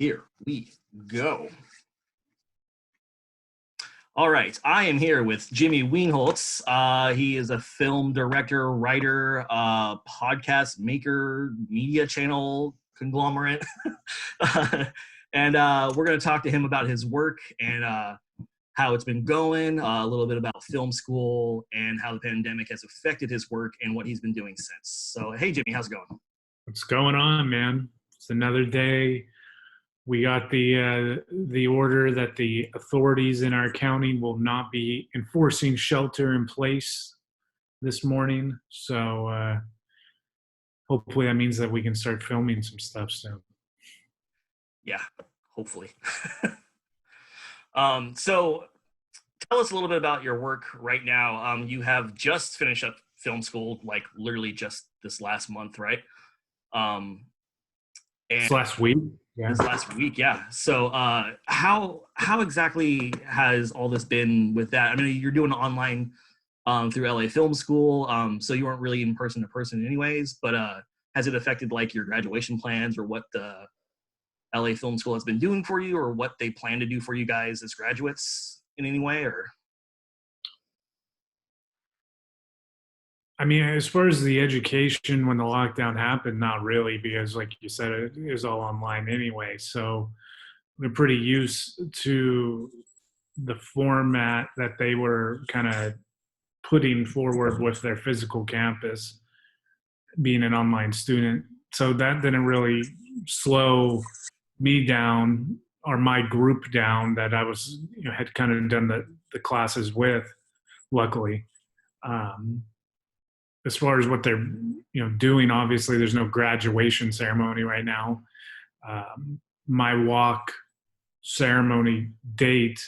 Here we go. All right, I am here with Jimmy Wienholz. He is a film director, writer, podcast maker, media channel conglomerate. And we're going to talk to him about his work and how it's been going, a little bit about film school and how the pandemic has affected his work and what he's been doing since. So, hey, Jimmy, how's it going? What's going on, man? It's another day. We got the order that the authorities in our county will not be enforcing shelter in place this morning. So hopefully that means that we can start filming some stuff soon. Yeah, hopefully. So tell us a little bit about your work right now. You have just finished up film school, like literally just this last month, right? And this last week. Yeah. This last week, yeah. So how exactly has all this been with that? I mean, you're doing online through LA Film School, so you weren't really in person to person anyways, but has it affected like your graduation plans or what the LA Film School has been doing for you or what they plan to do for you guys as graduates in any way? Or I mean, as far as the education when the lockdown happened, not really, because like you said, it was all online anyway. So we're pretty used to the format that they were kind of putting forward with their physical campus, being an online student. So that didn't really slow me down or my group down that I was, had kind of done the classes with, luckily. As far as what they're doing, obviously there's no graduation ceremony right now. My walk ceremony date,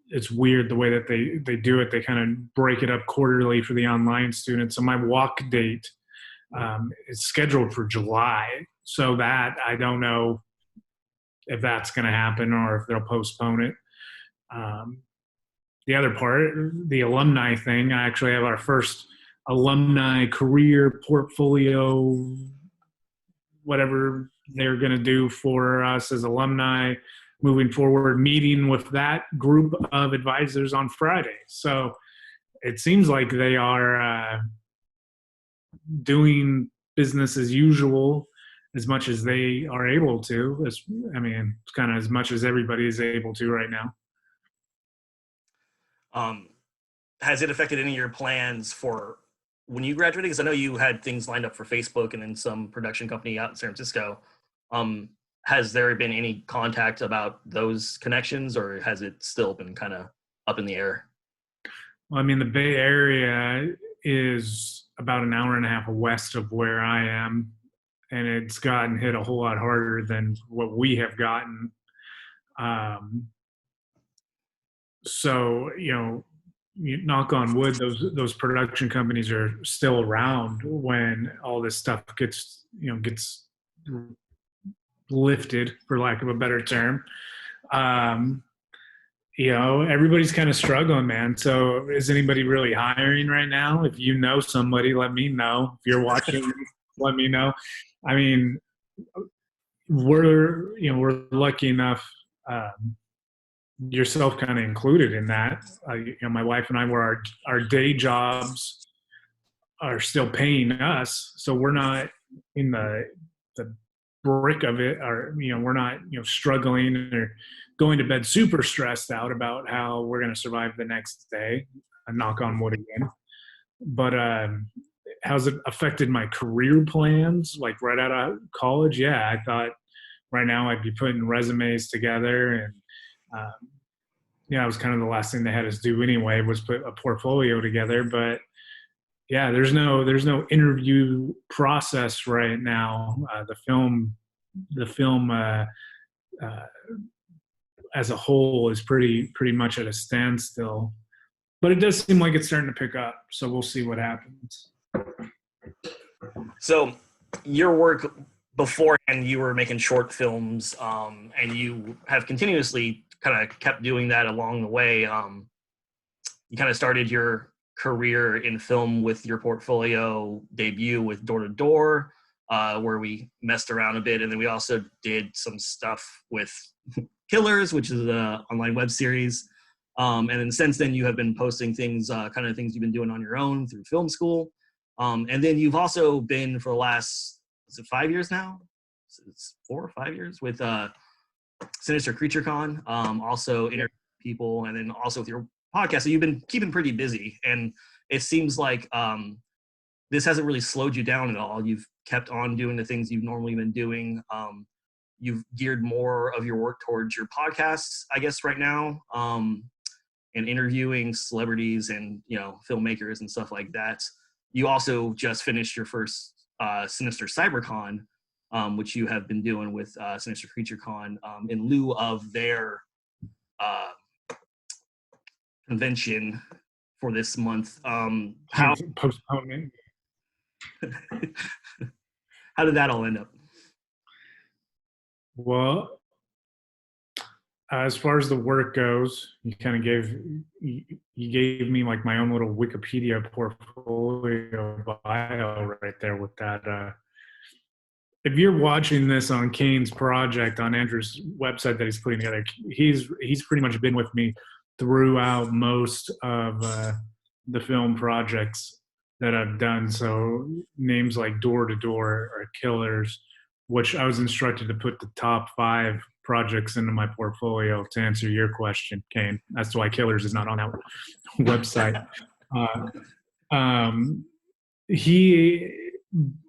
it's weird the way that they do it. They kind of break it up quarterly for the online students. So my walk date is scheduled for July. So that I don't know if that's going to happen or if they'll postpone it. The other part, the alumni thing, I actually have our first alumni career portfolio, whatever they're going to do for us as alumni moving forward, meeting with that group of advisors on Friday. So it seems like they are doing business as usual as much as they are able to. It's kind of as much as everybody is able to right now. Has it affected any of your plans for when you graduated? Because I know you had things lined up for Facebook and then some production company out in San Francisco. Has there been any contact about those connections, or has it still been kind of up in the air? Well, I mean, the Bay Area is about an hour and a half west of where I am, and it's gotten hit a whole lot harder than what we have gotten. So, knock on wood, those production companies are still around when all this stuff gets lifted, for lack of a better term. Everybody's kind of struggling, man. So is anybody really hiring right now? If you know somebody, let me know. If you're watching, let me know. I mean, we're lucky enough, yourself kind of included in that. My wife and I, were our day jobs are still paying us, so we're not in the brick of it, or we're not struggling or going to bed super stressed out about how we're going to survive the next day. Knock on wood again. But how's it affected my career plans? Like right out of college, yeah, I thought right now I'd be putting resumes together, and it was kind of the last thing they had us do anyway, was put a portfolio together. But yeah, there's no interview process right now. The film as a whole is pretty much at a standstill. But it does seem like it's starting to pick up, so we'll see what happens. So your work beforehand, you were making short films, and you have continuously kind of kept doing that along the way. You kind of started your career in film with your portfolio debut with Door to Door. where we messed around a bit. And then we also did some stuff with Killers, which is an online web series. And then since then, you have been posting things, kind of things you've been doing on your own through film school. And then you've also been for the last, is it 5 years now? It's 4 or 5 years with Sinister Creature Con, also interviewing people, and then also with your podcast. So you've been keeping pretty busy, and it seems like this hasn't really slowed you down at all. You've kept on doing the things you've normally been doing. You've geared more of your work towards your podcasts, I guess, right now, and interviewing celebrities and, you know, filmmakers and stuff like that. You also just finished your first Sinister CyberCon, which you have been doing with Sinister Creature Con in lieu of their convention for this month. How postponement. How did that all end up? Well, as far as the work goes, you kind of gave me like my own little Wikipedia portfolio bio right there with that. If you're watching this on Cain's project on Andrew's website that he's putting together, he's pretty much been with me throughout most of the film projects that I've done. So names like Door to Door or Killers, which I was instructed to put the top 5 projects into my portfolio to answer your question, Cain. That's why Killers is not on our website.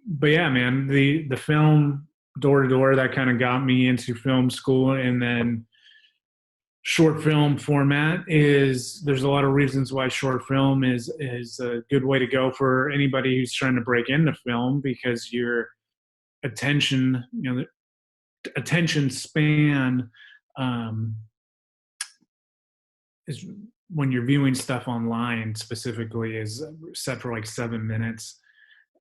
But yeah, man, the film Door to Door, that kind of got me into film school. And then short film format there's a lot of reasons why short film is a good way to go for anybody who's trying to break into film, because your attention span is, when you're viewing stuff online specifically, is set for like 7 minutes.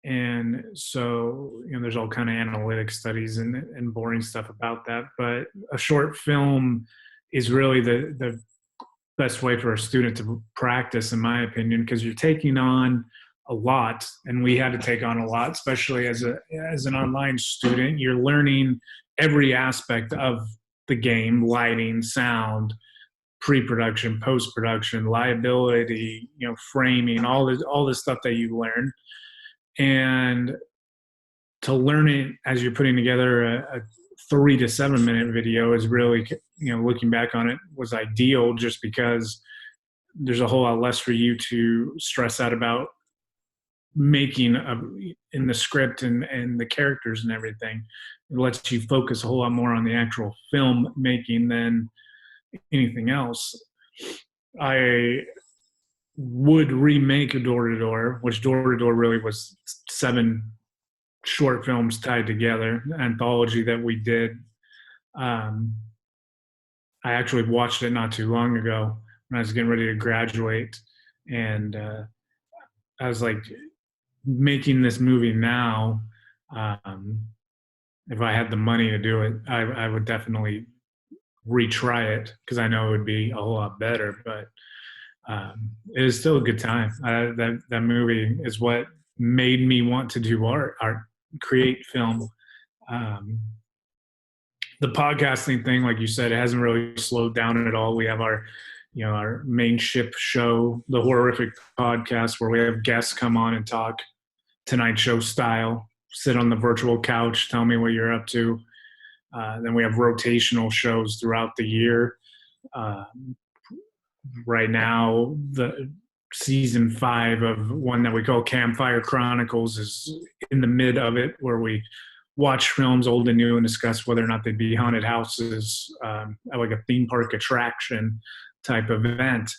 And so, you know, there's all kind of analytic studies and boring stuff about that. But a short film is really the best way for a student to practice, in my opinion, because you're taking on a lot, and we had to take on a lot, especially as an online student. You're learning every aspect of the game: lighting, sound, pre-production, post-production, liability, you know, framing, all this stuff that you learn. And to learn it as you're putting together a 3 to 7 minute video is really, you know, looking back on it, was ideal, just because there's a whole lot less for you to stress out about making in the script and the characters and everything. It lets you focus a whole lot more on the actual film making than anything else. I would remake Door to Door, which Door to Door really was 7 short films tied together, anthology that we did. I actually watched it not too long ago when I was getting ready to graduate, and I was like, making this movie now, if I had the money to do it, I would definitely retry it, because I know it would be a whole lot better. But it was still a good time. That movie is what made me want to do art, create film. The podcasting thing, like you said, it hasn't really slowed down at all. We have our main ship show, the Horrific Podcast, where we have guests come on and talk Tonight Show style, sit on the virtual couch, tell me what you're up to. Then we have rotational shows throughout the year. Right now, the season 5 of one that we call Campfire Chronicles is in the mid of it, where we watch films old and new and discuss whether or not they'd be haunted houses, like a theme park attraction type event.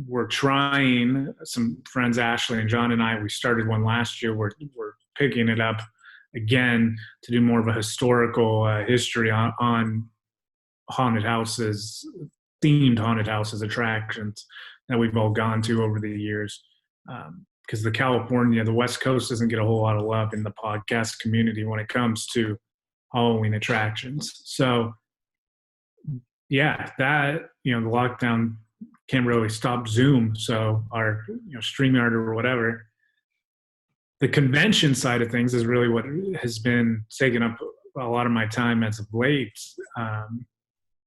We're trying, some friends, Ashley and John and I, we started one last year. We're picking it up again to do more of a historical history on haunted houses, themed haunted houses, attractions that we've all gone to over the years. Because the West Coast doesn't get a whole lot of love in the podcast community when it comes to Halloween attractions. So yeah, that, the lockdown can't really stop Zoom. So our, StreamYard or whatever, the convention side of things is really what has been taking up a lot of my time as of late.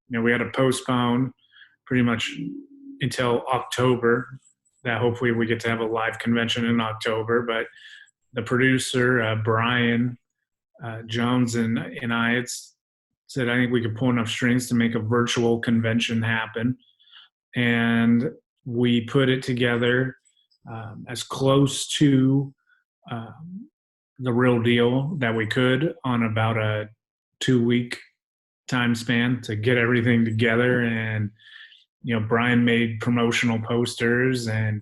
We had to postpone pretty much until October. That hopefully we get to have a live convention in October. But the producer Brian Jones and I had said I think we could pull enough strings to make a virtual convention happen, and we put it together as close to the real deal that we could on about a 2-week time span to get everything together. And Brian made promotional posters, and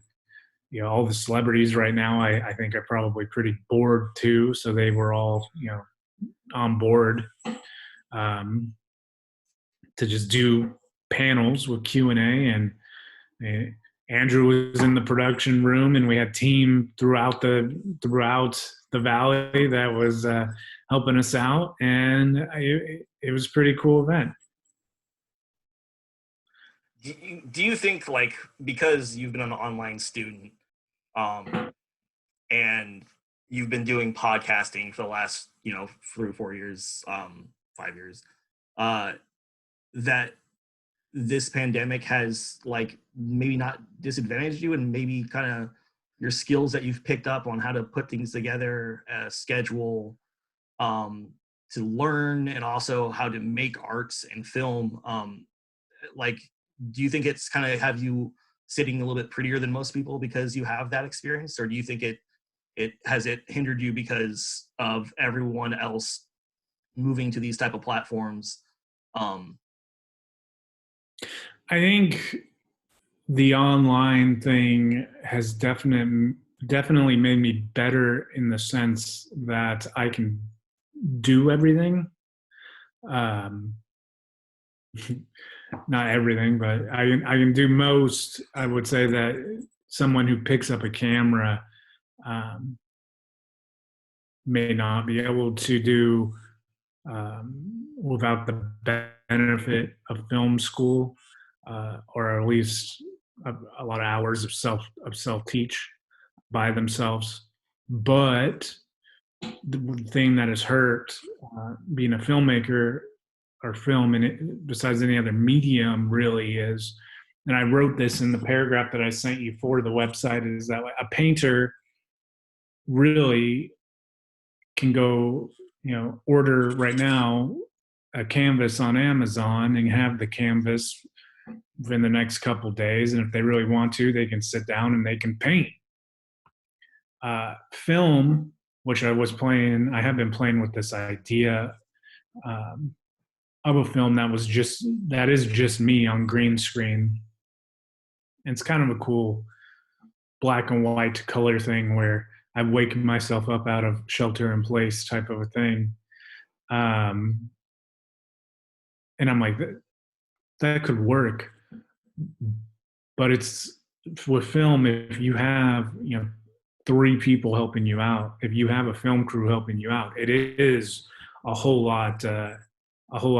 all the celebrities right now I think are probably pretty bored too, so they were all on board to just do panels with Q&A. And Andrew was in the production room, and we had team throughout the valley that was helping us out, and it was a pretty cool event. Do you think, like, because you've been an online student, and you've been doing podcasting for the last 3 or 4 years, 5 years, that this pandemic has, like, maybe not disadvantaged you, and maybe kind of your skills that you've picked up on how to put things together, schedule, to learn, and also how to make arts and film, like, do you think it's kind of have you sitting a little bit prettier than most people because you have that experience, or do you think it has hindered you because of everyone else moving to these type of platforms? I think the online thing has definitely made me better in the sense that I can do everything. Not everything, but I can do most. I would say that someone who picks up a camera may not be able to do without the benefit of film school, or at least a lot of hours of self teach by themselves. But the thing that has hurt being a filmmaker or film, and besides any other medium, really is, and I wrote this in the paragraph that I sent you for the website, is that a painter really can go, order right now a canvas on Amazon and have the canvas in the next couple of days, and if they really want to, they can sit down and they can paint. Film, which I have been playing with this idea of a film that is just me on green screen. And it's kind of a cool black and white color thing where I wake myself up out of shelter in place type of a thing. And I'm like, that could work. But it's with film, if you have, 3 people helping you out, if you have a film crew helping you out, it is a whole lot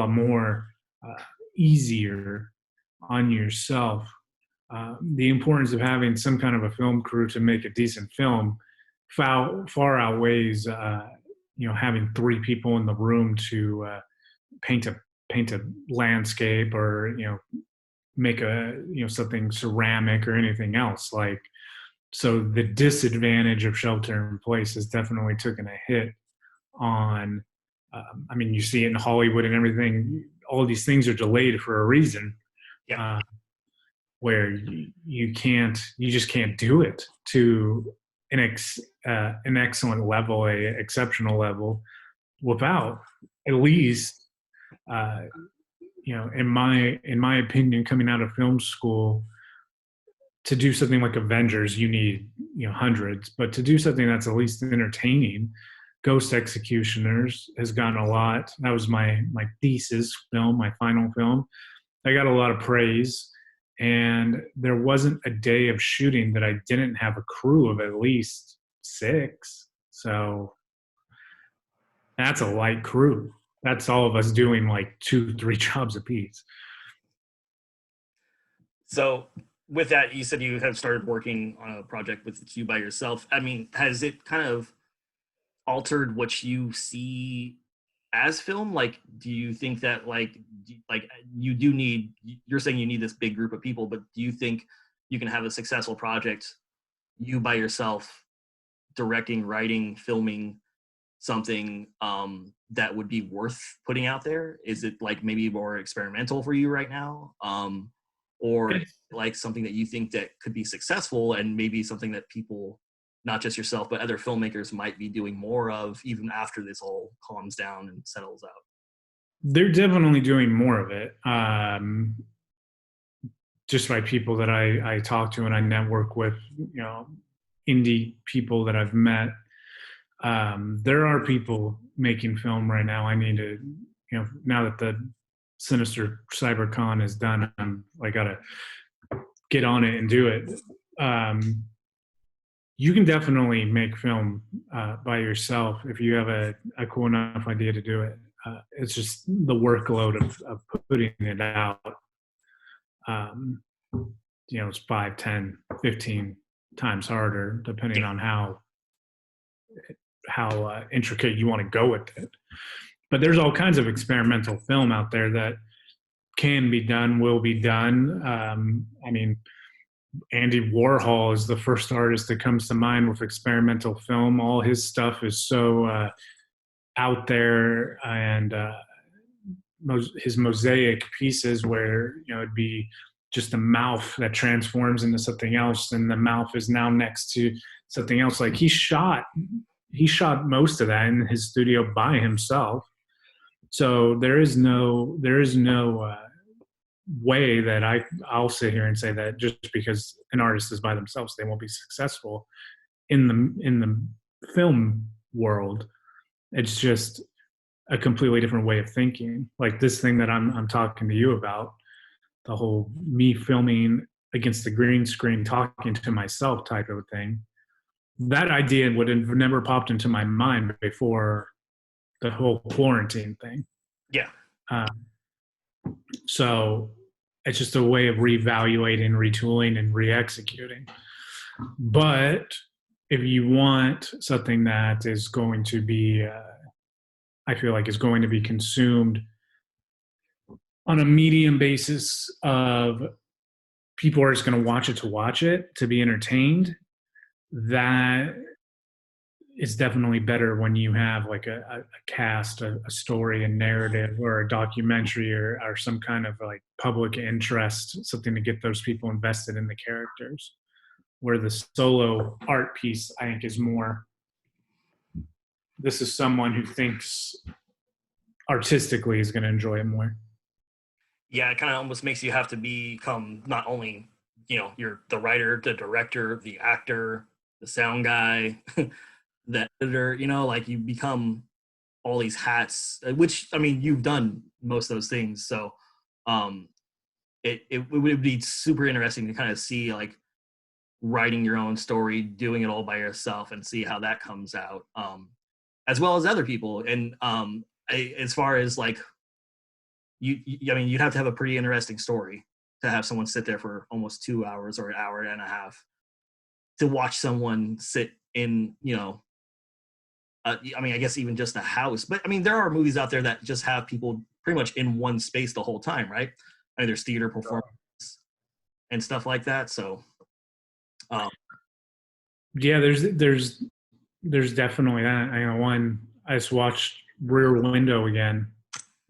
more easier on yourself. The importance of having some kind of a film crew to make a decent film far outweighs having 3 people in the room to paint a landscape, or make something ceramic or anything else. Like, so the disadvantage of shelter in place has definitely taken a hit on. You see it in Hollywood and everything. All these things are delayed for a reason. Yeah. Where you just can't do it to an excellent level, a exceptional level, without at least, in my opinion, coming out of film school, to do something like Avengers, you need hundreds, but to do something that's at least entertaining, Ghost Executioners has gotten a lot. That was my thesis film, my final film. I got a lot of praise, and there wasn't a day of shooting that I didn't have a crew of at least 6. So that's a light crew. That's all of us doing like 2-3 jobs apiece. So with that, you said you have started working on a project with you by yourself. Has it kind of altered what you see as film? Like, do you think that like you do need, you're saying you need this big group of people, but do you think you can have a successful project you by yourself, directing, writing, filming something that would be worth putting out there? Is it like maybe more experimental for you right now, or like something that you think that could be successful and maybe something that people, not just yourself but other filmmakers, might be doing more of even after this all calms down and settles out? They're definitely doing more of it. Just by people that I talk to and I network with, indie people that I've met. There are people making film right now. I need to, now that the Sinister CyberCon is done, I gotta get on it and do it. You can definitely make film by yourself if you have a cool enough idea to do it. It's just the workload of putting it out. It's 5, 10, 15 times harder depending on how intricate you want to go with it. But there's all kinds of experimental film out there that can be done, will be done. I mean, Andy Warhol is the first artist that comes to mind with experimental film. All his stuff is so out there, and his mosaic pieces where it'd be just a mouth that transforms into something else, and the mouth is now next to something else. Like he shot most of that in his studio by himself. So there is no way that I'll sit here and say that just because an artist is by themselves, they won't be successful in the film world. It's just a completely different way of thinking. Like this thing that I'm talking to you about, the whole me filming against the green screen, talking to myself type of thing. That idea would have never popped into my mind before the whole quarantine thing. Yeah. So it's just a way of reevaluating, retooling, and re-executing. But if you want something that is going to be, I feel like is going to be consumed on a medium basis of people are just going to watch it to be entertained, that is definitely better when you have like a cast, a story, a narrative, or a documentary, or some kind of like public interest, something to get those people invested in the characters. Where the solo art piece, I think, is more, this is someone who thinks artistically is going to enjoy it more. Yeah, it kind of almost makes you have to become not only, you're the writer, the director, the actor, the sound guy, the editor, like you become all these hats, which, I mean, you've done most of those things. So it would be super interesting to kind of see like writing your own story, doing it all by yourself, and see how that comes out, as well as other people. And as far as like, I mean, you'd have to have a pretty interesting story to have someone sit there for almost 2 hours or an hour and a half to watch someone sit in, I mean, I guess even just a house. But I mean, there are movies out there that just have people pretty much in one space the whole time, right? I mean, there's theater performances and stuff like that. So, yeah, there's definitely that. I just watched Rear Window again,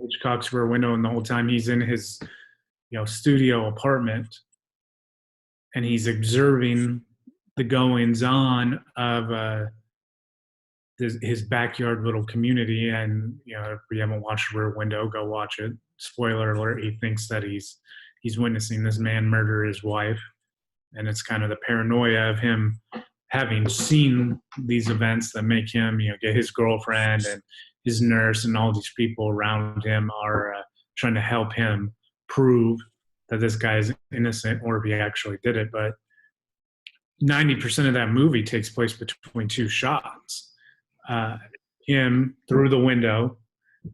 Hitchcock's Rear Window, and the whole time he's in his studio apartment, and he's observing the goings on of his backyard little community. And if you haven't watched Rear Window, go watch it. Spoiler alert: he thinks that he's witnessing this man murder his wife, and it's kind of the paranoia of him having seen these events that make him, get his girlfriend and his nurse and all these people around him are trying to help him prove that this guy is innocent, or if he actually did it. But 90% of that movie takes place between two shots. Him through the window,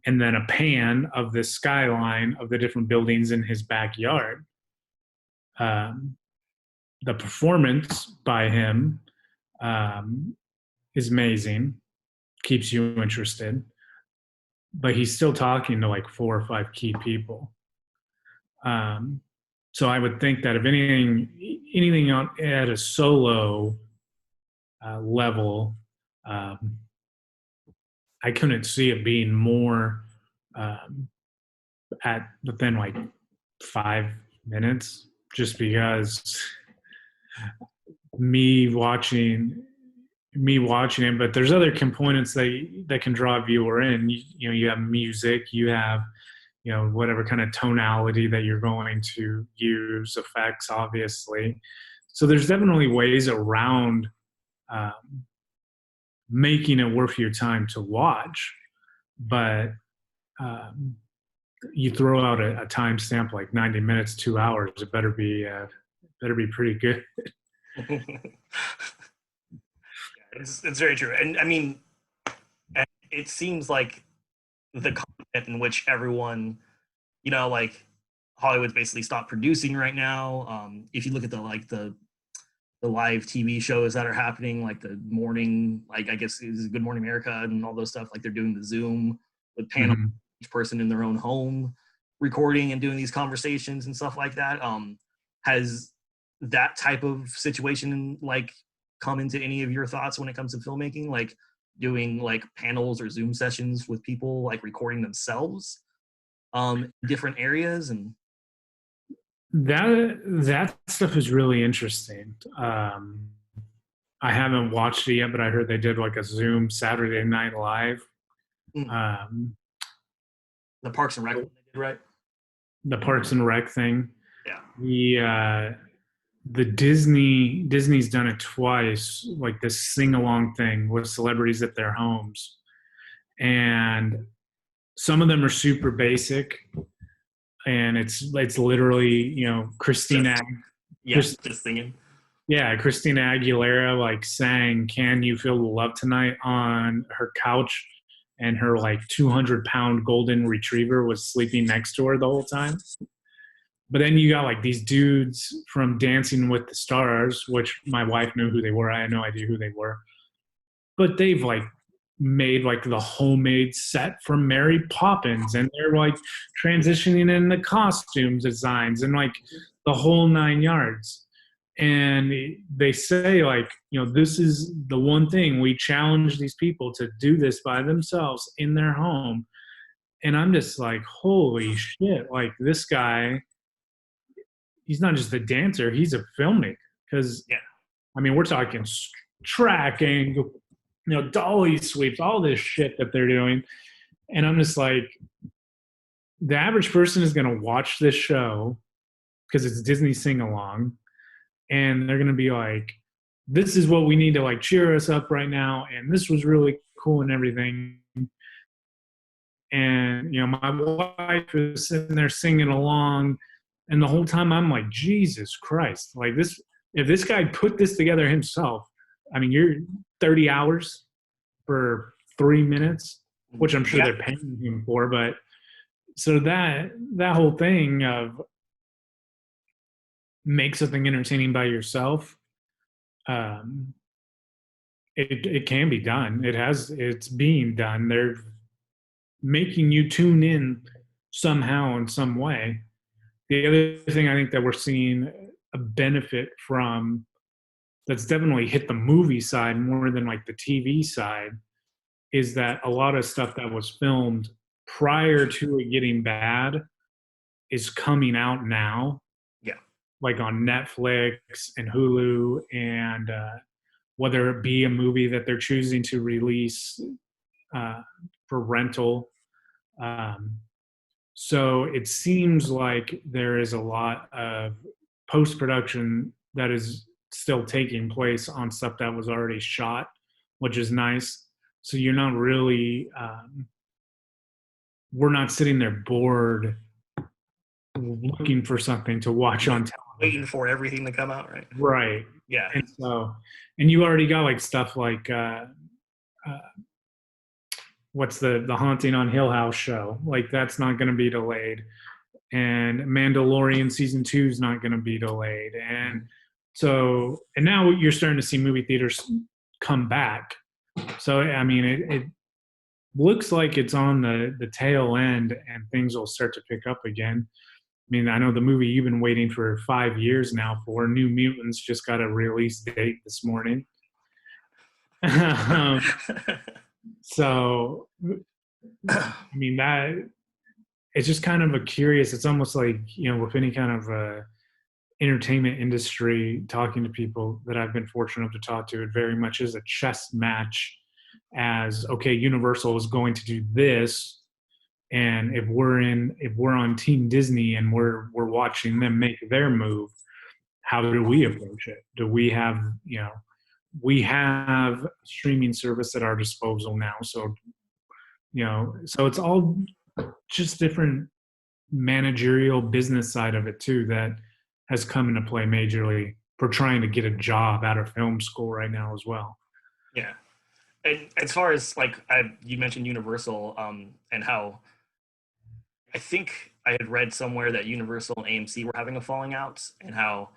and then a pan of the skyline of the different buildings in his backyard. The performance by him is amazing. keeps you interested, but he's still talking to like 4 or 5 key people. So I would think that if anything at a solo level, I couldn't see it being more um, at within like 5 minutes, just because me watching it. But there's other components that can draw a viewer in. You have music, you have whatever kind of tonality that you're going to use, effects, obviously. So there's definitely ways around making it worth your time to watch, but you throw out a timestamp like 90 minutes, 2 hours, it better be pretty good. It's very true. And I mean, it seems like the content in which everyone, like Hollywood's basically stopped producing right now. If you look at the live TV shows that are happening, like the morning, like I guess is Good Morning America and all those stuff, like they're doing the Zoom with panel, each person in their own home recording and doing these conversations and stuff like that. Has that type of situation like come into any of your thoughts when it comes to filmmaking, like doing like panels or Zoom sessions with people like recording themselves different areas? And that stuff is really interesting. I haven't watched it yet, but I heard they did like a Zoom Saturday Night Live. The Parks and Rec, right? The Parks and Rec thing. Yeah. The Disney's done it twice, like this sing-along thing with celebrities at their homes. And some of them are super basic, and it's literally, Christina. Just singing. Yeah, Christina Aguilera like sang "Can You Feel the Love Tonight" on her couch, and her like 200-pound golden retriever was sleeping next to her the whole time. But then you got like these dudes from Dancing with the Stars, which my wife knew who they were. I had no idea who they were. But they've like made like the homemade set from Mary Poppins, and they're like transitioning in the costume designs and like the whole 9 yards. And they say like, this is the one thing we challenge these people to do this by themselves in their home. And I'm just like, holy shit, like this guy, he's not just a dancer, he's a filmmaker. Because I mean, we're talking tracking, dolly sweeps, all this shit that they're doing. And I'm just like, the average person is going to watch this show because it's Disney sing along, and they're going to be like, this is what we need to like cheer us up right now, and this was really cool and everything. And my wife is sitting there singing along, and the whole time I'm like, Jesus Christ, like this, if this guy put this together himself, I mean, you're 30 hours for 3 minutes, which I'm sure they're paying him for. But so that whole thing of make something entertaining by yourself, it can be done. It's being done. They're making you tune in somehow in some way. The other thing I think that we're seeing a benefit from, that's definitely hit the movie side more than like the TV side, is that a lot of stuff that was filmed prior to it getting bad is coming out now. Yeah. Like on Netflix and Hulu, and whether it be a movie that they're choosing to release for rental. So it seems like there is a lot of post-production that is still taking place on stuff that was already shot, which is nice. So you're not really, we're not sitting there bored looking for something to watch on television. Waiting for everything to come out, right? Right. Yeah. And you already got like stuff like, what's the Haunting on Hill House show? Like that's not going to be delayed. And Mandalorian season 2 is not going to be delayed. And now you're starting to see movie theaters come back. So, I mean, looks like it's on the tail end, and things will start to pick up again. I mean, I know the movie you've been waiting for 5 years now for, New Mutants, just got a release date this morning. So, I mean, that it's just kind of a curious. It's almost like, with any kind of entertainment industry, talking to people that I've been fortunate enough to talk to, it very much is a chess match. As okay, Universal is going to do this, and if we're on Team Disney and we're watching them make their move, how do we approach it? Do we have we have a streaming service at our disposal now, so so it's all just different managerial business side of it too that has come into play majorly for trying to get a job out of film school right now as well. Yeah. And as far as you mentioned Universal, and how I think I had read somewhere that Universal and AMC were having a falling out, and how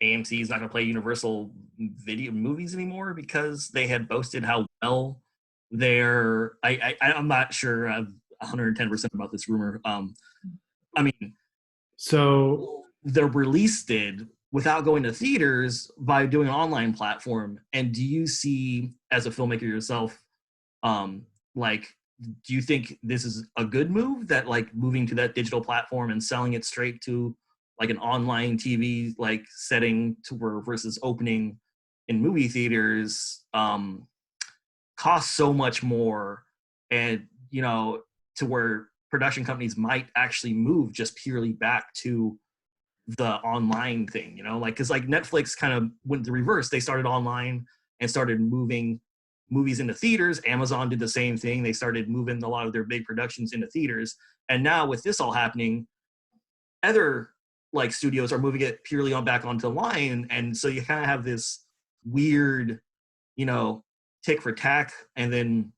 AMC is not going to play Universal video movies anymore because they had boasted how well their. I'm not sure. I'm 110% about this rumor. I mean, so their release did without going to theaters by doing an online platform. And do you see, as a filmmaker yourself, do you think this is a good move, that moving to that digital platform and selling it straight to an online TV setting versus opening in movie theaters costs so much more, and to where production companies might actually move just purely back to the online thing, because Netflix kind of went the reverse. They started online and started moving movies into theaters. Amazon did the same thing. They started moving a lot of their big productions into theaters. And now with this all happening, other studios are moving it purely back onto line. And so you kind of have this weird, tick for tack. And then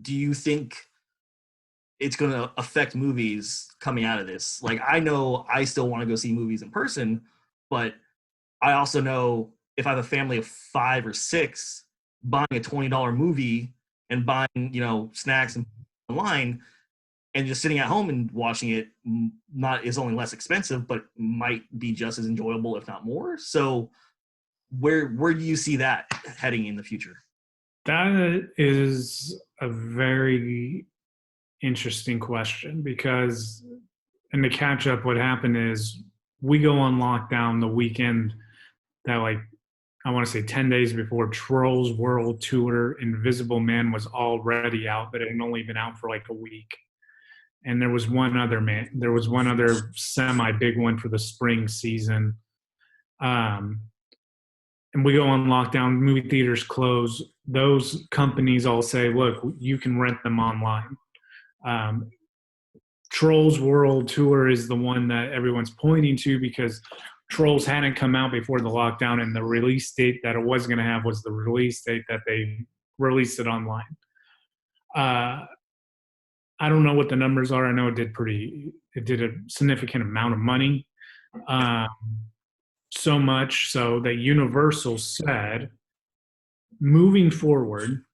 do you think it's going to affect movies coming out of this? I know I still want to go see movies in person, but I also know if I have a family of 5 or 6, buying a $20 movie and buying, snacks and online and just sitting at home and watching it is only less expensive, but might be just as enjoyable, if not more. So where do you see that heading in the future? That is a very interesting question, because and to catch up, what happened is we go on lockdown the weekend that I want to say 10 days before Trolls World Tour Invisible Man was already out, but it had only been out for a week. And there was one other semi big one for the spring season. And we go on lockdown, movie theaters close. Those companies all say, look, you can rent them online. Trolls World Tour is the one that everyone's pointing to, because Trolls hadn't come out before the lockdown, and the release date that it was going to have was the release date that they released it online. I don't know what the numbers are. I know it did a significant amount of money. So much so that Universal said, moving forward,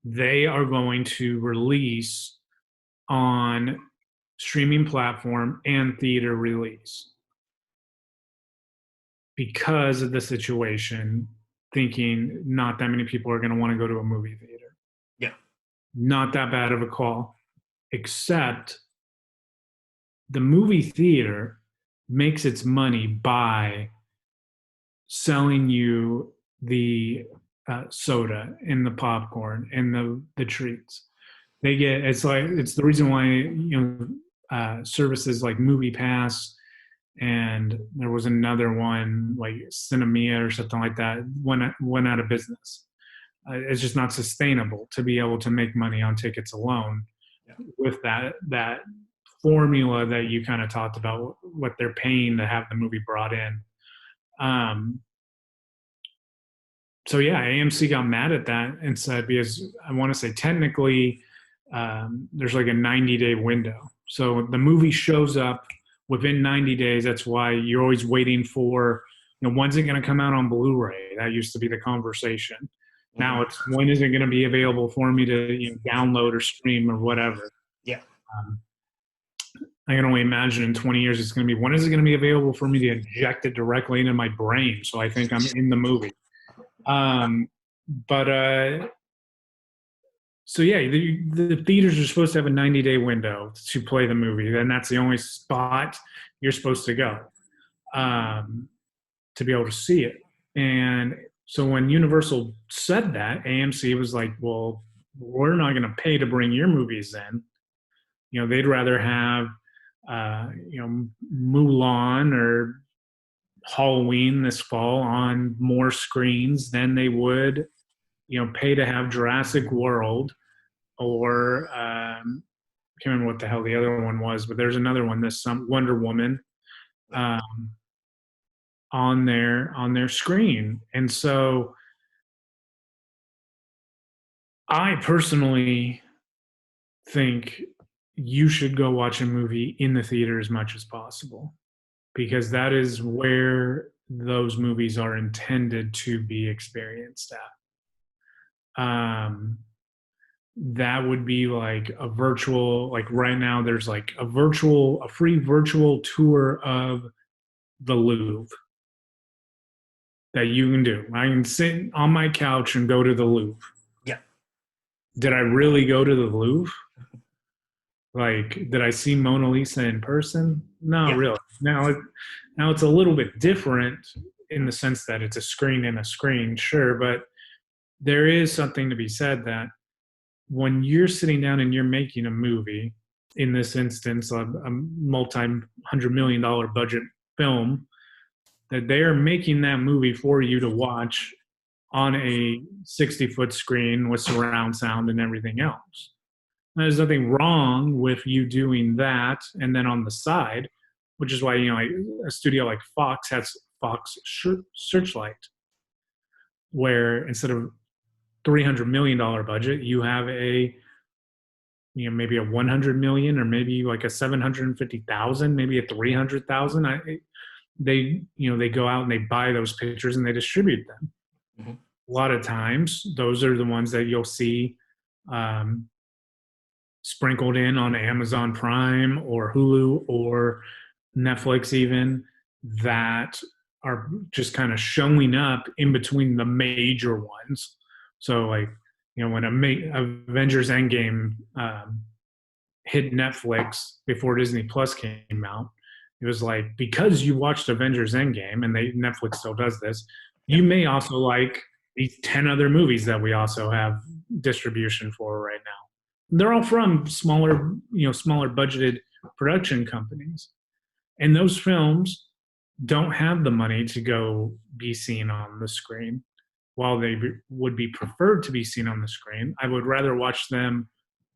they are going to release on streaming platform and theater release because of the situation, thinking not that many people are going to want to go to a movie theater. Yeah. Not that bad of a call, except the movie theater makes its money by selling you the soda and the popcorn and the treats. They get it's the reason why services like Movie Pass, and there was another one like Cinemia or something like that went out of business. It's just not sustainable to be able to make money on tickets alone. Yeah. With that formula that you kind of talked about, what they're paying to have the movie brought in. So yeah, AMC got mad at that and said, because I want to say technically there's like a 90-day window. So the movie shows up within 90 days. That's why you're always waiting for, when's it going to come out on Blu-ray? That used to be the conversation. Hmm. Now it's when is it going to be available for me to download or stream or whatever. Yeah. Um, I can only imagine in 20 years it's going to be when is it going to be available for me to inject it directly into my brain so I think I'm in the movie. Um, but So yeah, the theaters are supposed to have a 90-day window to play the movie, and that's the only spot you're supposed to go um, to be able to see it. And so when Universal said that, AMC was like, "Well, we're not going to pay to bring your movies in. They'd rather have Mulan or Halloween this fall on more screens than they would pay to have Jurassic World." Or I can't remember what the hell the other one was, but there's another one, this Wonder Woman, um, on their screen. And so I personally think you should go watch a movie in the theater as much as possible, because that is where those movies are intended to be experienced at. That would be like a virtual, like right now there's like a free virtual tour of the Louvre that you can do. I can sit on my couch and go to the Louvre. Yeah. Did I really go to the Louvre? Like, did I see Mona Lisa in person? No, Yeah. really. Now it's a little bit different in the sense that it's a screen and a screen, sure, but there is something to be said that when you're sitting down and you're making a movie, in this instance, a multi-$100 million budget film, that they are making that movie for you to watch on a 60-foot screen with surround sound and everything else. There's nothing wrong with you doing that, and then on the side, which is why a studio like Fox has Fox Searchlight, where instead of $300 million budget, you have a maybe a 100 million, or maybe like a 750,000, maybe a 300,000. They go out and they buy those pictures and they distribute them. Mm-hmm. A lot of times, those are the ones that you'll see um, sprinkled in on Amazon Prime or Hulu or Netflix, even, that are just kind of showing up in between the major ones. So like, when Avengers Endgame hit Netflix before Disney Plus came out, it was like, because you watched Avengers Endgame, and Netflix still does this, Yeah. you may also like these 10 other movies that we also have distribution for right now. They're all from smaller budgeted production companies. And those films don't have the money to go be seen on the screen. While they would be preferred to be seen on the screen, I would rather watch them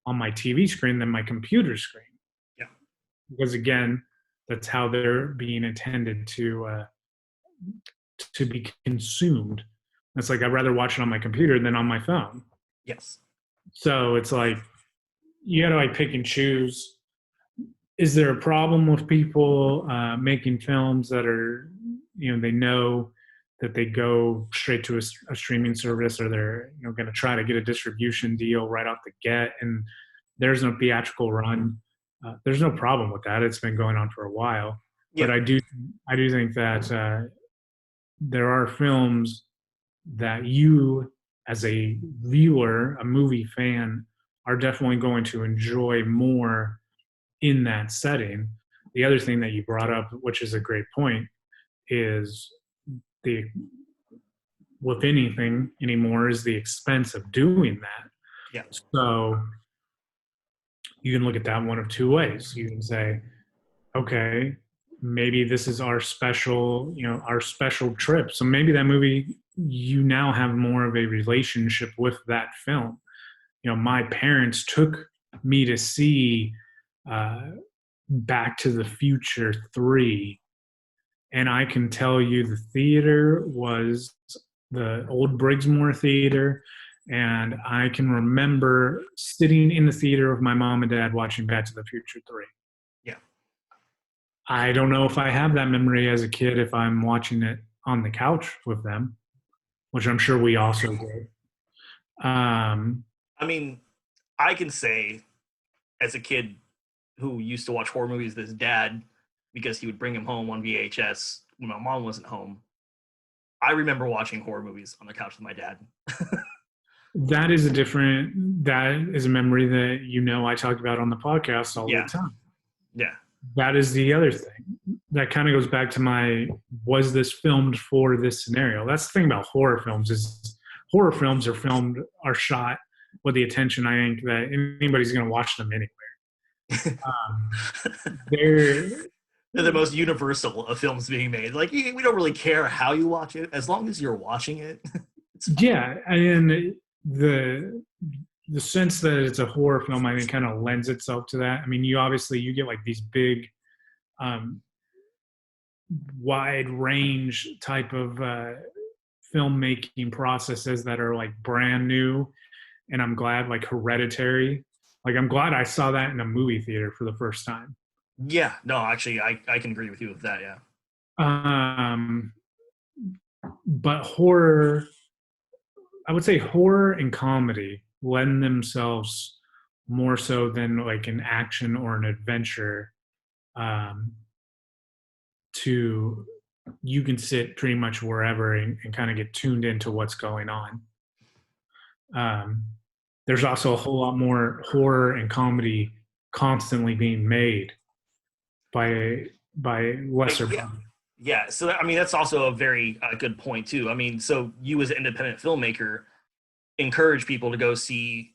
on my TV screen than my computer screen. Yeah. Because again, that's how they're being intended to be consumed. It's like I'd rather watch it on my computer than on my phone. Yes. So it's like you got to like pick and choose. Is there a problem with people making films that are, they know that they go straight to a streaming service, or they're going to try to get a distribution deal right off the get, and there's no theatrical run? There's no problem with that. It's been going on for a while. Yeah. But I do think that there are films that you, as a viewer, a movie fan, are definitely going to enjoy more in that setting. The other thing that you brought up, which is a great point, is with anything anymore, is the expense of doing that. Yeah. So you can look at that one of two ways. You can say, okay, maybe this is our special trip. So maybe that movie, you now have more of a relationship with that film. My parents took me to see Back to the Future 3. And I can tell you the theater was the old Briggsmore Theater. And I can remember sitting in the theater with my mom and dad watching Back to the Future 3. Yeah. I don't know if I have that memory as a kid if I'm watching it on the couch with them, which I'm sure we also did. I mean, I can say as a kid who used to watch horror movies with his dad because he would bring him home on VHS when my mom wasn't home. I remember watching horror movies on the couch with my dad. that is a memory that, I talk about on the podcast all the Yeah, time. yeah, That is the other thing. That kind of goes back to was this filmed for this scenario? That's the thing about horror films is horror films are shot with the attention, I think, that anybody's going to watch them anyway. They're they're the most universal of films being made. Like we don't really care how you watch it, as long as you're watching it. Yeah, and the sense that it's a horror film, I think, kind of lends itself to that. I mean, you get like these big, wide range type of filmmaking processes that are like brand new, and I'm glad, like Hereditary. Like I'm glad I saw that in a movie theater for the first time. Yeah, no, actually, I can agree with you with that. Yeah. But horror, I would say horror and comedy lend themselves more so than like an action or an adventure, to you can sit pretty much wherever and kind of get tuned into what's going on. There's also a whole lot more horror and comedy constantly being made by lesser. Yeah, so I mean that's also a very good point too. I mean, so you as an independent filmmaker encourage people to go see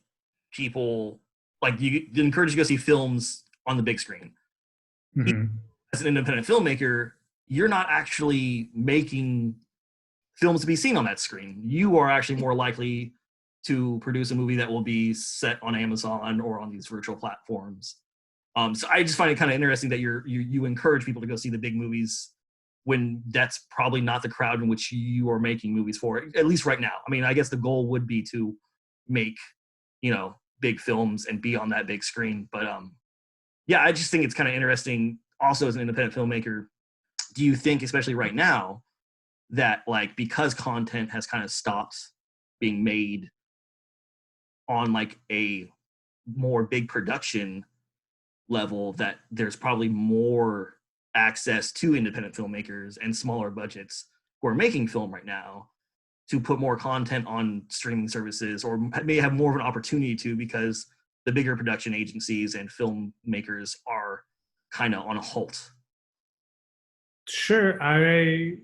people like you encourage to go see films on the big screen. Mm-hmm. As an independent filmmaker, you're not actually making films to be seen on that screen. You are actually more likely to produce a movie that will be set on Amazon or on these virtual platforms. So I just find it kind of interesting that you encourage people to go see the big movies when that's probably not the crowd in which you are making movies for, at least right now. I mean, I guess the goal would be to make, big films and be on that big screen. But yeah, I just think it's kind of interesting also as an independent filmmaker. Do you think, especially right now, that like because content has kind of stopped being made on like a more big production level, that there's probably more access to independent filmmakers and smaller budgets who are making film right now to put more content on streaming services, or may have more of an opportunity to, because the bigger production agencies and filmmakers are kind of on a halt? Sure, I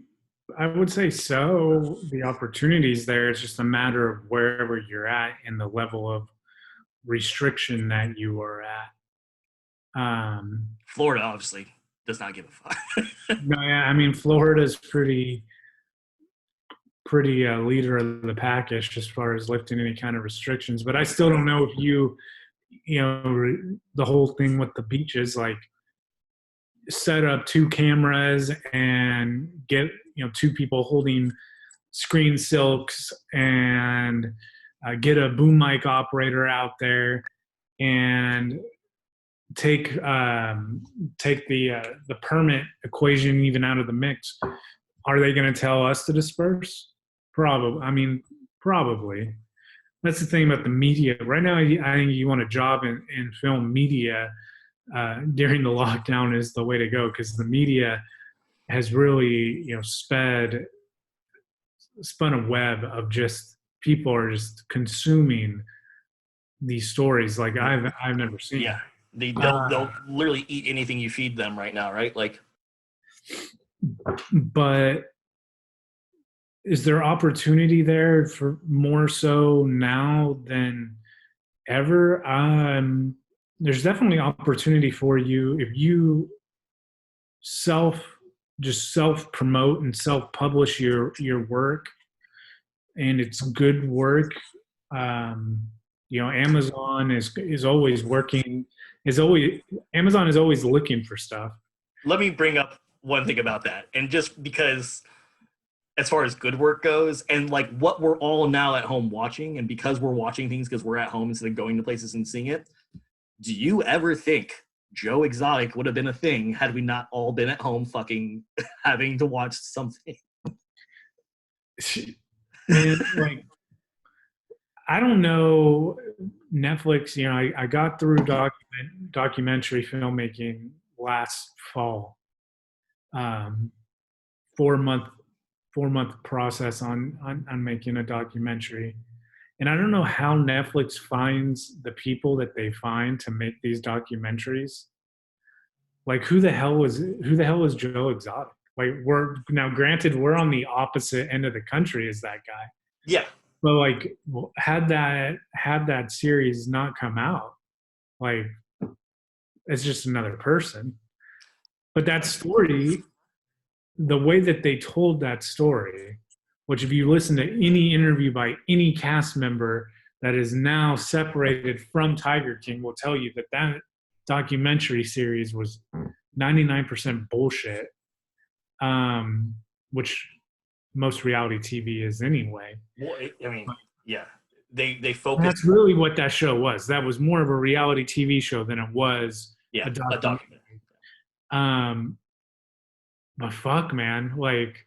would say so. The opportunities there. It's just a matter of wherever you're at and the level of restriction that you are at. Florida obviously does not give a fuck. No, yeah, I mean Florida's pretty leader of the package as far as lifting any kind of restrictions. But I still don't know if the whole thing with the beaches, like set up 2 cameras and get 2 people holding screen silks and get a boom mic operator out there and take the permit equation even out of the mix. Are they going to tell us to disperse? Probably. I mean, probably. That's the thing about the media right now. I think you want a job in film media during the lockdown is the way to go, because the media has really spun a web of just people are just consuming these stories like I've never seen. Yeah, they'll literally eat anything you feed them right now, right? Like, but is there opportunity there for more so now than ever? There's definitely opportunity for you if you self promote and self publish your work, and it's good work. Amazon is always working. Amazon is always looking for stuff. Let me bring up one thing about that, and just because, as far as good work goes, and like what we're all now at home watching, and because we're watching things because we're at home instead of going to places and seeing it, do you ever think Joe Exotic would have been a thing had we not all been at home fucking having to watch something? And like, I don't know Netflix. I got through documentary filmmaking last fall. um, 4 month 4 month process on making a documentary. And I don't know how Netflix finds the people that they find to make these documentaries. Like who the hell is Joe Exotic? Like, we're now, granted, we're on the opposite end of the country as that guy. Yeah. But like, had that series not come out, like, it's just another person. But that story, the way that they told that story, which if you listen to any interview by any cast member that is now separated from Tiger King, will tell you that that documentary series was 99% bullshit, which most reality TV is anyway. Well, I mean, yeah, they focus. That's really what that show was. That was more of a reality TV show than it was Yeah, a a documentary. um, but fuck, man, like,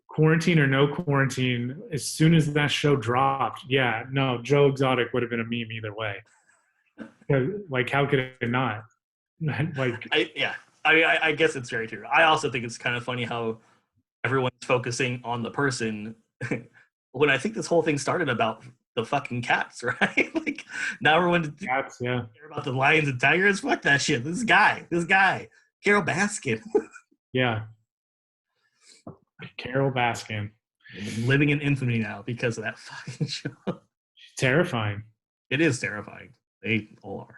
quarantine or no quarantine, as soon as that show dropped, yeah, no, Joe Exotic would have been a meme either way. Like, how could it not? Like, Yeah. I mean, I guess it's very true. I also think it's kind of funny how everyone's focusing on the person when I think this whole thing started about the fucking cats, right? Like, now everyone cats, yeah, care about the lions and tigers. Fuck that shit. This guy, Carol Baskin, yeah, Carol Baskin, living in infamy now because of that fucking show. terrifying. It is terrifying. They all are.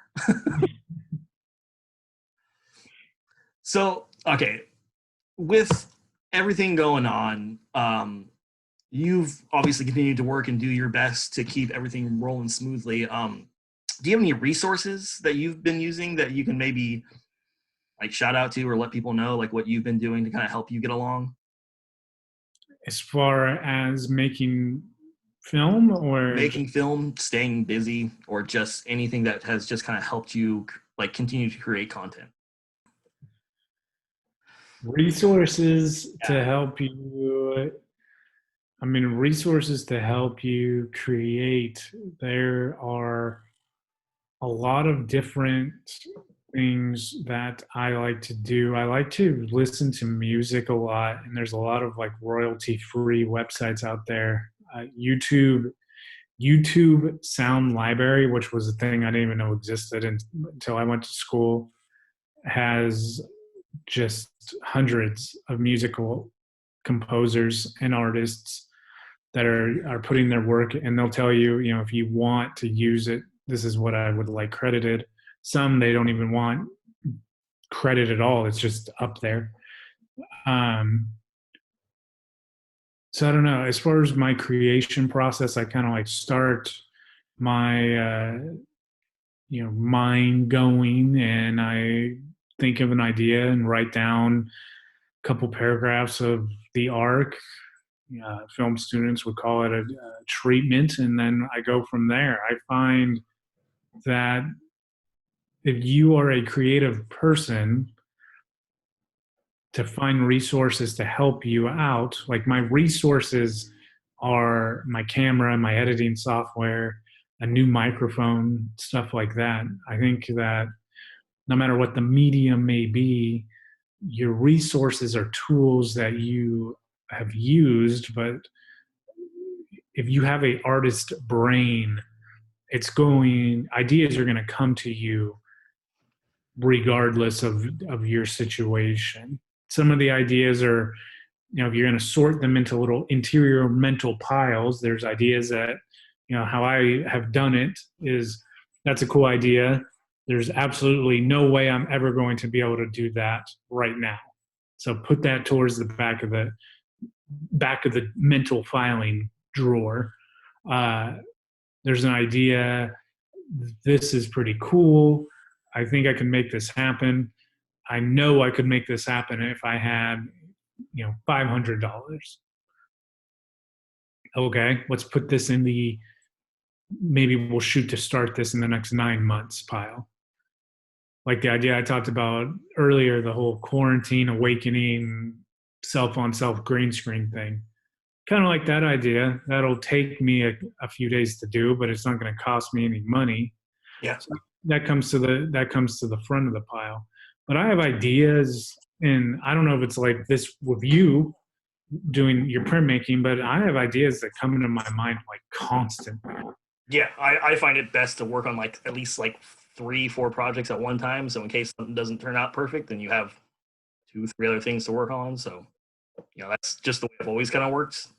So, okay, with everything going on, you've obviously continued to work and do your best to keep everything rolling smoothly. Do you have any resources that you've been using that you can maybe like shout out to or let people know like what you've been doing to kind of help you get along? As far as making film, or Making film, staying busy, or just anything that has just kind of helped you like continue to create content. resources to help you. I mean, resources to help you create. There are a lot of different things that I like to do. I like to listen to music a lot, and there's a lot of like royalty free websites out there. YouTube Sound Library, which was a thing I didn't even know existed until I went to school, has just hundreds of musical composers and artists that are putting their work, and they'll tell you, if you want to use it, this is what I would like credited. Some, they don't even want credit at all. It's just up there. So I don't know. As far as my creation process, I kind of like start my mind going, and I think of an idea and write down a couple paragraphs of the arc. Film students would call it a treatment, and then I go from there. I find that if you are a creative person, to find resources to help you out, like, my resources are my camera, my editing software, a new microphone, stuff like that. I think that no matter what the medium may be, your resources are tools that you have used, but if you have a artist brain, ideas are going to come to you regardless of your situation. Some of the ideas are, if you're going to sort them into little interior mental piles, there's ideas that, how I have done it is, that's a cool idea. There's absolutely no way I'm ever going to be able to do that right now. So put that towards the back of the mental filing drawer. There's an idea. This is pretty cool. I think I can make this happen. I know I could make this happen if I had, $500. Okay, let's put this in the, maybe we'll shoot to start this in the next 9 months pile. Like the idea I talked about earlier, the whole quarantine awakening, self on self green screen thing. kind of like that idea. That'll take me a few days to do, but it's not going to cost me any money. Yeah. So that comes to the front of the pile. But I have ideas, and I don't know if it's like this with you doing your printmaking, but I have ideas that come into my mind like constantly. Yeah, I find it best to work on like at least like 3-4 projects at one time. So in case something doesn't turn out perfect, then you have 2-3 other things to work on. So, that's just the way it always kind of works.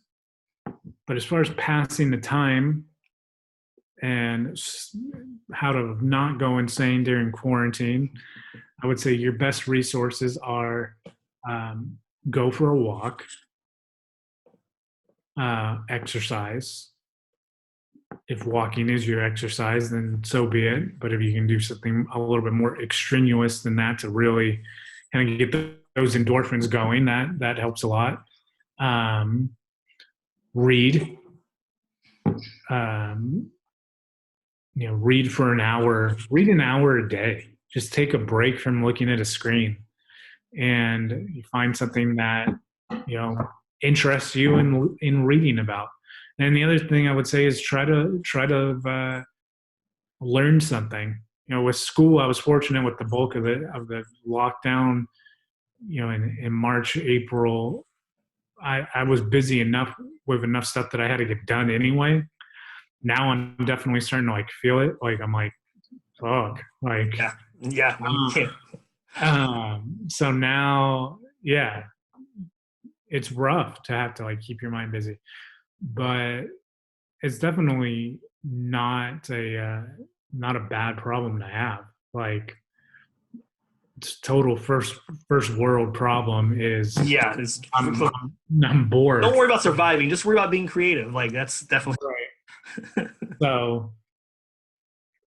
But as far as passing the time and how to not go insane during quarantine, I would say your best resources are go for a walk, exercise. If walking is your exercise, then so be it. But if you can do something a little bit more extraneous than that to really kind of get those endorphins going, that helps a lot. Read, read for an hour. Read an hour a day. Just take a break from looking at a screen, and you find something that interests you in reading about. And the other thing I would say is try to learn something. With school, I was fortunate with the bulk of the lockdown. In March, April, I was busy enough with enough stuff that I had to get done anyway. Now I'm definitely starting to like feel it. Like I'm like, fuck, like yeah. So now, yeah, it's rough to have to like keep your mind busy, but it's definitely not a bad problem to have. Like, it's total first world problem is I'm bored. Don't worry about surviving. Just worry about being creative. Like that's definitely right. So,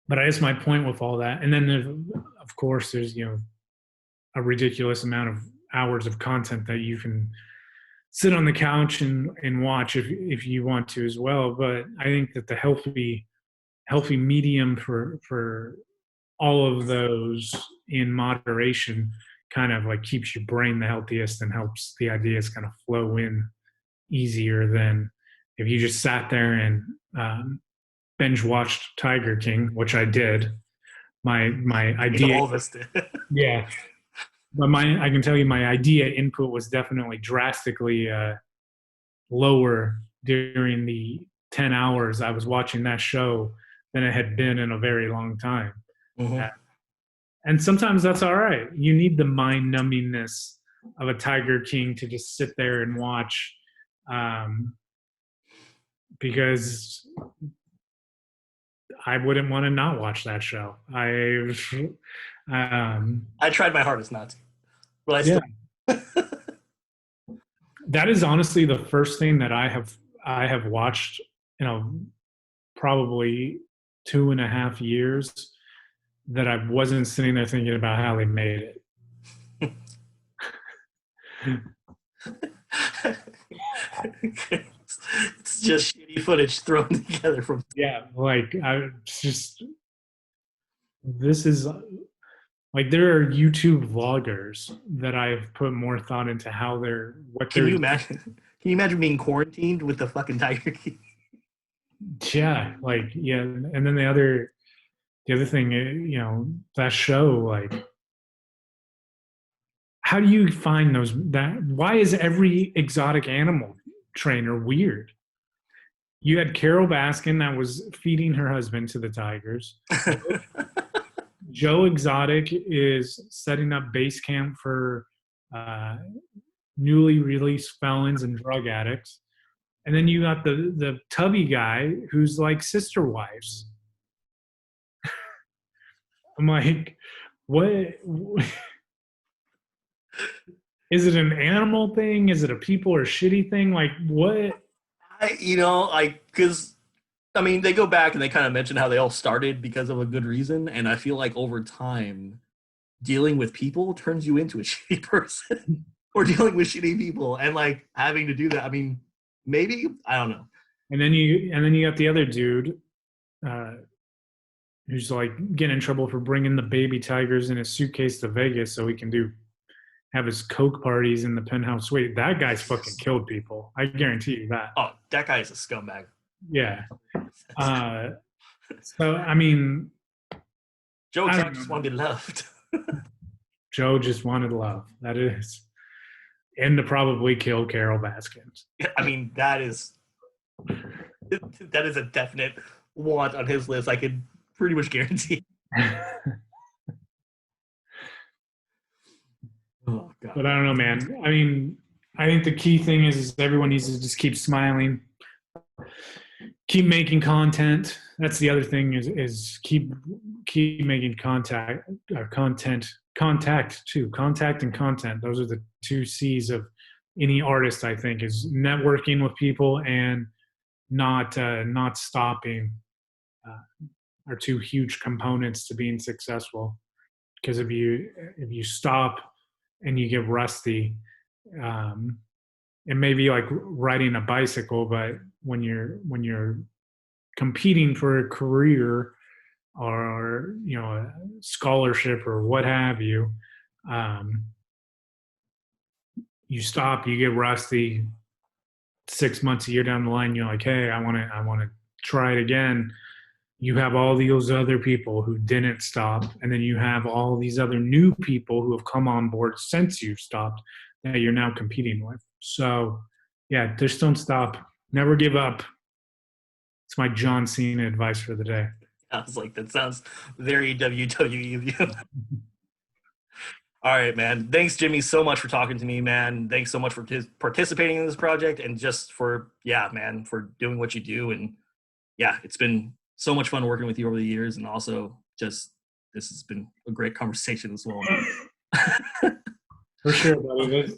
but I guess my point with all that, and then of course there's a ridiculous amount of hours of content that you can sit on the couch and watch if you want to as well. But I think that the healthy medium for all of those in moderation kind of like keeps your brain the healthiest and helps the ideas kind of flow in easier than if you just sat there and binge watched Tiger King, which I did. My idea, all of us did. Yeah, but I can tell you my idea input was definitely drastically lower during the 10 hours I was watching that show than it had been in a very long time. Mm-hmm. And sometimes that's all right. You need the mind numbingness of a Tiger King to just sit there and watch, because I wouldn't want to not watch that show. I tried my hardest not to, but I still. That is honestly the first thing that I have watched, probably 2.5 years that I wasn't sitting there thinking about how they made it. It's just shitty footage thrown together from. Yeah, like this is like there are YouTube vloggers that I've put more thought into how Can you imagine? Can you imagine being quarantined with the fucking Tiger King? Yeah, and then the other thing, that show, like, how do you find those? Why is every exotic animal trainer weird? You had Carol Baskin that was feeding her husband to the tigers. Joe Exotic is setting up base camp for newly released felons and drug addicts. And then you got the tubby guy who's like sister wives. I'm like, what? Is it an animal thing? Is it a people or shitty thing? Like, what? Because they go back and they kind of mention how they all started because of a good reason. And I feel like over time, dealing with people turns you into a shitty person or dealing with shitty people and like having to do that. Maybe, I don't know. And then you got the other dude who's like getting in trouble for bringing the baby tigers in a suitcase to Vegas so he can do have his coke parties in the penthouse suite. That guy's fucking killed people. I guarantee you that. Oh, that guy is a scumbag. Yeah. So I mean, Joe I Exotic don't just know. want to be loved. Joe just wanted love. That is, and to probably kill Carol Baskins. I mean, that is a definite want on his list. I can pretty much guarantee. Oh God. But I don't know, man. I mean, I think the key thing is everyone needs to just keep smiling, keep making content. That's the other thing is keep making contact and content. Those are the two C's of any artist. I think is networking with people and not stopping are two huge components to being successful. Because if you stop and you get rusty, it may be like riding a bicycle, but when you're competing for a career or a scholarship or what have you, you stop, you get rusty. 6 months, a year down the line, you're like, hey, I want to try it again. You have all those other people who didn't stop, and then you have all these other new people who have come on board since you've stopped that you're now competing with. So, yeah, just don't stop. Never give up. It's my John Cena advice for the day. I was like, that sounds very WWE of you. All right, man. Thanks, Jimmy, so much for talking to me, man. Thanks so much for participating in this project and just for, for doing what you do. And yeah, it's been so much fun working with you over the years. And also just, this has been a great conversation as well. For sure, buddy.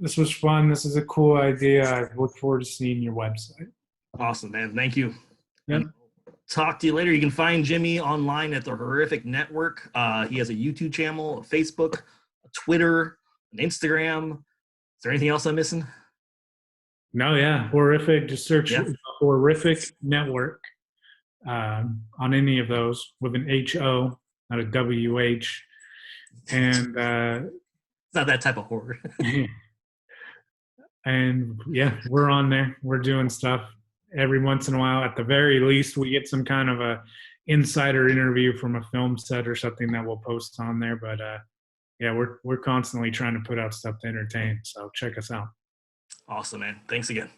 This was fun. This is a cool idea. I look forward to seeing your website. Awesome, man. Thank you. Yep. Talk to you later. You can find Jimmy online at the Horrific Network. He has a YouTube channel, a Facebook, a Twitter, an Instagram. Is there anything else I'm missing? No, yeah. Horrific. Just search Horrific Network on any of those with an HO, not a WH. And it's not that type of horror. And yeah, we're on there. We're doing stuff. Every once in a while, at the very least, we get some kind of a insider interview from a film set or something that we'll post on there. But yeah, we're constantly trying to put out stuff to entertain. So check us out. Awesome, man. Thanks again.